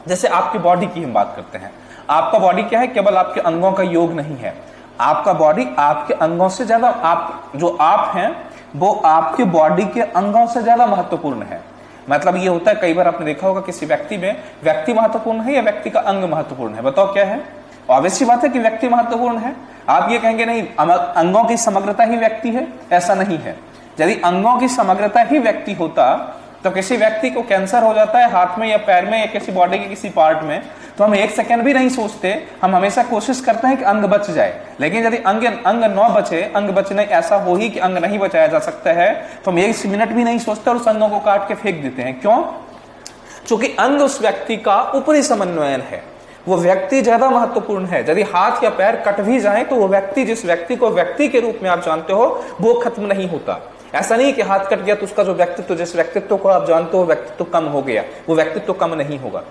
जैसे आपकी बॉडी की हम बात करते हैं, आपका बॉडी क्या है, केवल आपके अंगों का योग नहीं है, आपका बॉडी आपके अंगों से ज्यादा, आप हैं वो आपके बॉडी के अंगों से ज्यादा महत्वपूर्ण है। मतलब ये होता है, कई बार आपने देखा होगा किसी व्यक्ति में, व्यक्ति महत्वपूर्ण है या व्यक्ति का अंग महत्वपूर्ण है, बताओ क्या है? ऑब्वियस सी बात है कि व्यक्ति महत्वपूर्ण है। आप ये कहेंगे नहीं अंगों की समग्रता ही व्यक्ति है, ऐसा नहीं है। यदि अंगों की समग्रता ही व्यक्ति होता तो किसी व्यक्ति को कैंसर हो जाता है हाथ में या पैर में या किसी बॉडी के किसी पार्ट में, तो हम एक सेकंड भी नहीं सोचते, हम हमेशा कोशिश करते हैं कि अंग बच जाए। लेकिन यदि अंग न बचे, अंग बचने ऐसा हो ही कि अंग नहीं बचाया जा सकता है, तो हम एक मिनट भी नहीं सोचते और उस अंगों को काट के फेंक देते हैं। क्यों? क्योंकि अंग उस व्यक्ति का ऊपरी समन्वयन है, वो व्यक्ति ज्यादा महत्वपूर्ण है। यदि हाथ या पैर कट भी जाए तो वो व्यक्ति, जिस व्यक्ति को व्यक्ति के रूप में आप जानते हो, वो खत्म नहीं होता। ऐसा नहीं कि हाथ कट गया तो उसका जो व्यक्तित्व, जिस व्यक्तित्व को आप जानते हो, व्यक्तित्व कम हो गया, वो व्यक्तित्व कम नहीं होगा।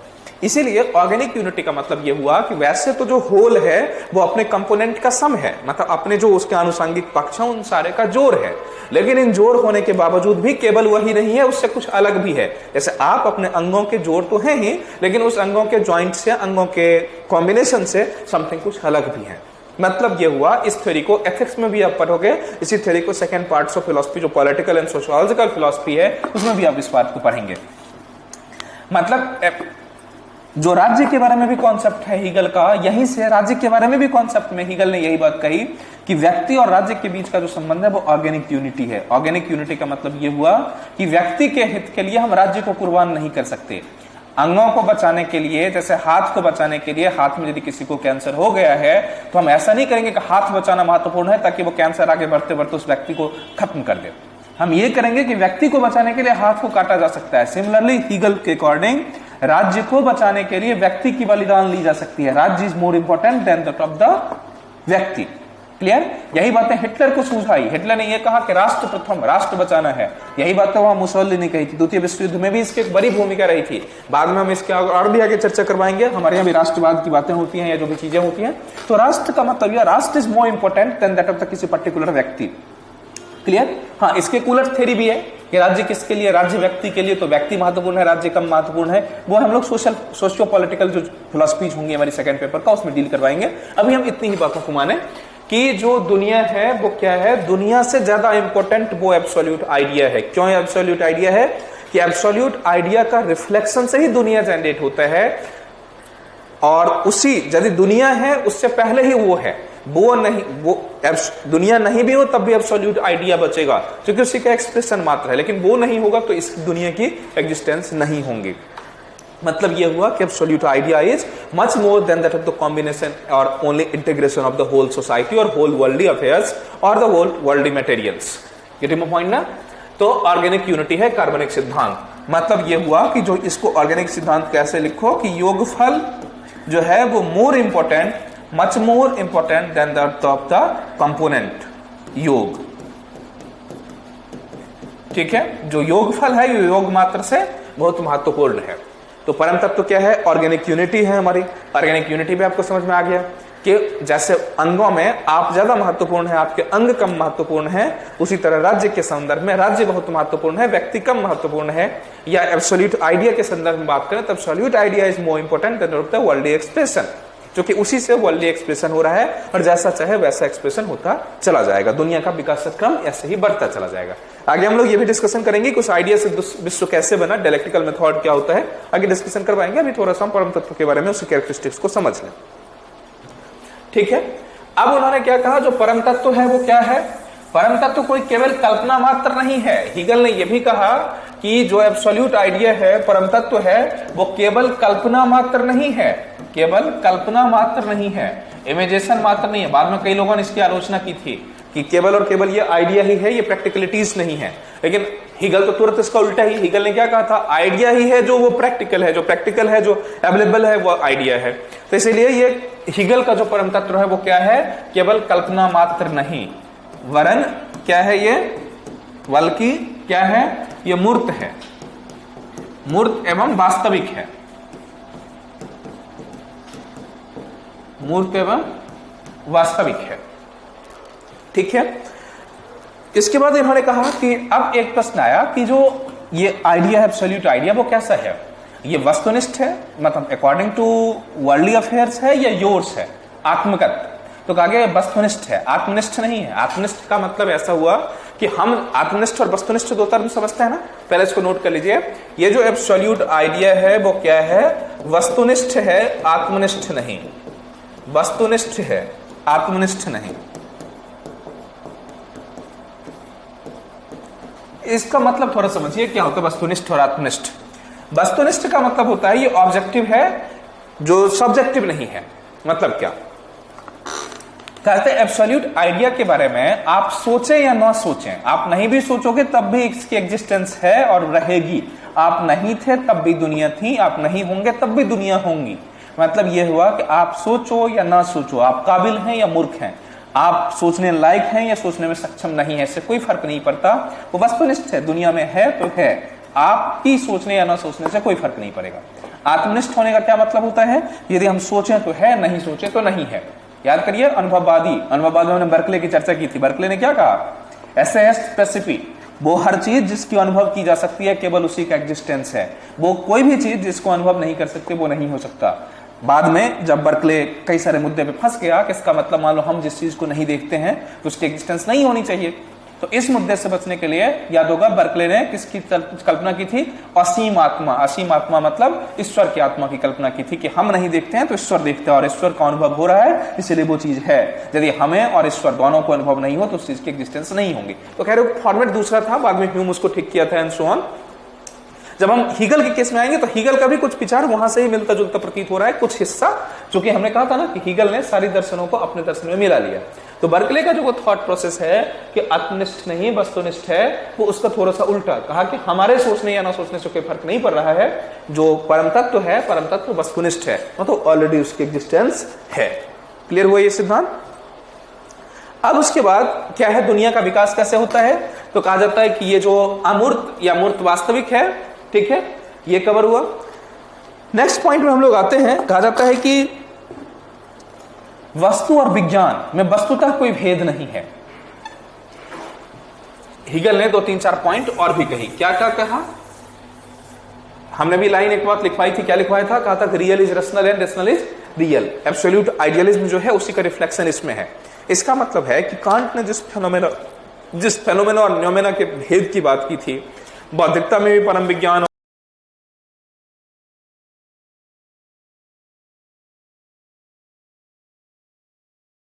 इसीलिए ऑर्गेनिक यूनिटी का मतलब ये हुआ कि वैसे तो जो होल है वो अपने कंपोनेंट का सम है, मतलब अपने जो उसके आनुषंगिक पक्ष है उन सारे का जोड़ है, लेकिन इन जोड़ होने के बावजूद भी केवल वही नहीं है, उससे कुछ अलग भी है। जैसे आप अपने अंगों के जोड़ तो हैं ही, लेकिन उस अंगों के जॉइंट से, अंगों के कॉम्बिनेशन से समथिंग कुछ अलग भी है। मतलब ये हुआ, इस थ्योरी को एथिक्स में भी आप पढ़ोगे, इसी थ्योरी को सेकंड पार्ट्स ऑफ फिलॉसफी जो पॉलिटिकल एंड सोशियोलॉजिकल फिलॉसफी है उसमें भी आप इस बात को पढ़ेंगे। मतलब जो राज्य के बारे में भी कॉन्सेप्ट है हीगल का, यहीं से राज्य के बारे में भी कॉन्सेप्ट में हीगल ने यही बात कही कि व्यक्ति और राज्य के बीच का जो संबंध है वो ऑर्गेनिक यूनिटी है। ऑर्गेनिक यूनिटी का मतलब ये हुआ कि व्यक्ति के हित के लिए हम राज्य को कुर्बान नहीं कर सकते। अंगों को बचाने के लिए, जैसे हाथ को बचाने के लिए, हाथ में यदि किसी को कैंसर हो गया है तो हम ऐसा नहीं करेंगे कि हाथ बचाना महत्वपूर्ण है ताकि वो कैंसर आगे बढ़ते बढ़ते उस व्यक्ति को खत्म कर दे। हम ये करेंगे कि व्यक्ति को बचाने के लिए हाथ को काटा जा सकता है। सिमिलरली हीगल के अकॉर्डिंग राज्य को बचाने के लिए व्यक्ति की बलिदान ली जा सकती है। राज्य is more important than that of the व्यक्ति। क्लियर? यही बातें हिटलर को सूझाई। हिटलर ने यह कहा कि राष्ट्र प्रथम, राष्ट्र बचाना है। यही बातें वहां मुसोलिनी ने कही थी। द्वितीय विश्व युद्ध में भी इसकी एक बड़ी भूमिका रही थी। बाद में हम इसके और भी आगे चर्चा करवाएंगे। हमारे यहाँ भी राष्ट्रवाद की बातें होती हैं या जो भी चीजें होती हैं, तो राष्ट्र का मतलब यह, राष्ट्र is more important than that of the किसी पर्टिकुलर व्यक्ति। क्लियर? हाँ, इसके उलट थ्योरी भी है कि राज्य किसके लिए, राज्य व्यक्ति के लिए, तो व्यक्ति महत्वपूर्ण है, राज्य कम महत्वपूर्ण है। वो हम लोग सोशियो पॉलिटिकल जो फिलॉसफीज होंगी हमारी सेकंड पेपर का, उसमें डील करवाएंगे। अभी हम इतनी ही बातों को माने कि जो दुनिया है वो क्या है, दुनिया से ज्यादा इंपॉर्टेंट वो एब्सोल्यूट आइडिया है। क्यों एब्सोल्यूट आइडिया है? कि एब्सोल्यूट आइडिया का रिफ्लेक्शन से ही दुनिया जनरेट होता है, और उसी यदि दुनिया है उससे पहले ही वो है। वो नहीं, वो दुनिया नहीं भी हो तब भी एब्सोल्यूट आइडिया बचेगा, क्योंकि उसी का एक्सप्रेशन मात्र है। लेकिन वो नहीं होगा तो इस दुनिया की एग्जिस्टेंस नहीं होंगी। मतलब ये हुआ कि absolute idea is much more than that of the combination और only integration of the whole society और होल वर्ल्डली अफेयर्स और the whole worldly materials. Getting my point ना? तो ऑर्गेनिक यूनिटी है कार्बनिक सिद्धांत। मतलब ये हुआ कि जो इसको ऑर्गेनिक सिद्धांत कैसे लिखो कि योगफल जो है वो more important, much more important than that of the component योग। ठीक है? जो योगफल है ये योग मात्र से बहुत महत्वपूर्ण है। तो परम तत्व क्या है? ऑर्गेनिक यूनिटी है हमारी। ऑर्गेनिक यूनिटी भी आपको समझ में आ गया कि जैसे अंगों में आप ज्यादा महत्वपूर्ण है, आपके अंग कम महत्वपूर्ण है, उसी तरह राज्य के संदर्भ में राज्य बहुत महत्वपूर्ण है, व्यक्ति कम महत्वपूर्ण है। या एब्सोल्यूट आइडिया के संदर्भ में बात करें तो absolute idea is more important than the worldly expression, जो कि उसी से वर्ल्डली एक्सप्रेशन हो रहा है और जैसा चाहे वैसा एक्सप्रेशन होता चला जाएगा। दुनिया का विकास क्रम ऐसे ही बढ़ता चला जाएगा। आगे हम लोग ये भी डिस्कशन करेंगे कुछ आइडिया से विश्व कैसे बना, डायलेक्टिकल मेथड क्या होता है, आगे डिस्कशन करवाएंगे। अभी थोड़ा सा परम तत्व के बारे में, उसकी कैरेक्टरिस्टिक्स को समझ लें। ठीक है? अब उन्होंने क्या कहा, जो परम तत्व है वो क्या है? परम तत्व कोई केवल कल्पना मात्र नहीं है। हीगल ने यह भी कहा कि जो एब्सोल्यूट आइडिया है, परम तत्व है, वो केवल कल्पना मात्र नहीं है, केवल कल्पना मात्र नहीं है, इमेजिनेशन मात्र नहीं है। बाद में कई लोगों ने इसकी आलोचना की थी कि केवल और केवल ये आइडिया ही है, ये प्रैक्टिकलिटीज नहीं है। लेकिन हीगल तो तुरंत इसका उल्टा ही, हीगल ने क्या कहा था, आइडिया ही है जो वो प्रैक्टिकल है, जो प्रैक्टिकल है, जो अवेलेबल है, वो आइडिया है। तो इसीलिए ये हीगल का जो परम तत्व है वो क्या है, केवल कल्पना मात्र नहीं, वरन क्या है ये, बल्कि क्या है, ये मूर्त है, मूर्त एवं वास्तविक है, मूर्त एवं वास्तविक है। ठीक है। इसके बाद इन्होंने कहा कि अब एक प्रश्न आया कि जो ये आइडिया है, एब्सोल्यूट आइडिया, वो कैसा है, ये वस्तुनिष्ठ है, मतलब अकॉर्डिंग टू वर्ल्डली अफेयर्स है, या योर्स है, आत्मगत। तो कहा गया वस्तुनिष्ठ है, आत्मनिष्ठ नहीं है। आत्मनिष्ठ का मतलब ऐसा हुआ कि हम आत्मनिष्ठ और वस्तुनिष्ठ दो टर्म समझते हैं ना, पहले इसको नोट कर लीजिए। ये जो एब्सोल्यूट आइडिया है वो क्या है, वस्तुनिष्ठ है, आत्मनिष्ठ नहीं। वस्तुनिष्ठ है, आत्मनिष्ठ नहीं। इसका मतलब थोड़ा समझिए क्या होता है वस्तुनिष्ठ और आत्मनिष्ठ। वस्तुनिष्ठ का मतलब होता है ये ऑब्जेक्टिव है जो सब्जेक्टिव नहीं है। मतलब क्या कहते हैं, एब्सोल्यूट आइडिया के बारे में आप सोचें या ना सोचें, आप नहीं भी सोचोगे तब भी इसकी एग्जिस्टेंस है और रहेगी। आप नहीं थे तब भी दुनिया थी, आप नहीं होंगे तब भी दुनिया होंगी। मतलब यह हुआ कि आप सोचो या ना सोचो, आप काबिल हैं या मूर्ख हैं, आप सोचने लायक हैं या सोचने में सक्षम नहीं है, इससे कोई फर्क नहीं पड़ता। वो वस्तुनिष्ठ है, दुनिया में है तो है, आपकी सोचने या ना सोचने से कोई फर्क नहीं पड़ेगा। आत्मनिष्ठ होने का क्या मतलब होता है, यदि हम सोचें तो है, नहीं सोचे तो नहीं है। याद करिए अनुभववादी, अनुभववादियों ने बर्कले की चर्चा की थी। बर्कले ने क्या कहा, एसे स्पेसिफिक, वो हर चीज जिसकी अनुभव की जा सकती है केवल उसी का एग्जिस्टेंस है। वो कोई भी चीज जिसको अनुभव नहीं कर सकते वो नहीं हो सकता। बाद में जब बर्कले कई सारे मुद्दे पे फंस गया कि इसका मतलब मान लो हम जिस चीज को नहीं देखते हैं तो उसकी एग्जिस्टेंस नहीं होनी चाहिए, तो इस मुद्दे से बचने के लिए याद होगा बर्कले ने किसकी कल्पना की थी, असीम आत्मा। असीम आत्मा मतलब ईश्वर की आत्मा की कल्पना की थी कि हम नहीं देखते हैं तो ईश्वर देखते हैं और ईश्वर का अनुभव हो रहा है, इसलिए वो चीज है। यदि हमें और ईश्वर दोनों को अनुभव नहीं हो तो उस चीज की एग्जिस्टेंस नहीं होगी। तो खैर फॉर्मेट दूसरा था, बाद में ह्यूम उसको ठीक किया था एंड सो ऑन। जब हम हीगल के केस में आएंगे तो हीगल का भी कुछ विचार वहां से ही मिलता जुलता प्रतीत हो रहा है, कुछ हिस्सा, जो कि हमने कहा था ना कि हीगल ने सारी दर्शनों को अपने दर्शन में मिला लिया। तो बर्कले का जो वो थॉट प्रोसेस है कि आत्मनिष्ठ नहीं वस्तुनिष्ठ है, वो उसका थोड़ा सा उल्टा कहा कि हमारे सोचने या ना सोचने से कोई फर्क नहीं पड़ रहा है, जो परम तत्व है, परम तत्व वस्तुनिष्ठ है, मतलब ऑलरेडी उसकी एग्जिस्टेंस है। क्लियर हुआ ये सिद्धांत। अब उसके बाद क्या है, दुनिया का विकास कैसे होता है, तो कहा जाता है कि ये जो अमूर्त या मूर्त वास्तविक है, ठीक है, ये कवर हुआ। नेक्स्ट पॉइंट में हम लोग आते हैं, कहा जाता है कि वस्तु और विज्ञान में वस्तुतः कोई भेद नहीं है। हीगल ने 2-3-4 पॉइंट और भी कही। क्या क्या कहा, हमने भी लाइन एक बात लिखवाई थी, क्या लिखवाया था, कहा था कि real is rational and rational is real. Absolute idealism जो है उसी का रिफ्लेक्शन इसमें है। इसका मतलब है कि कांट ने जिस फेनोमेना और न्यूमेना के भेद की बात की थी, बौद्धिकता में भी परम विज्ञान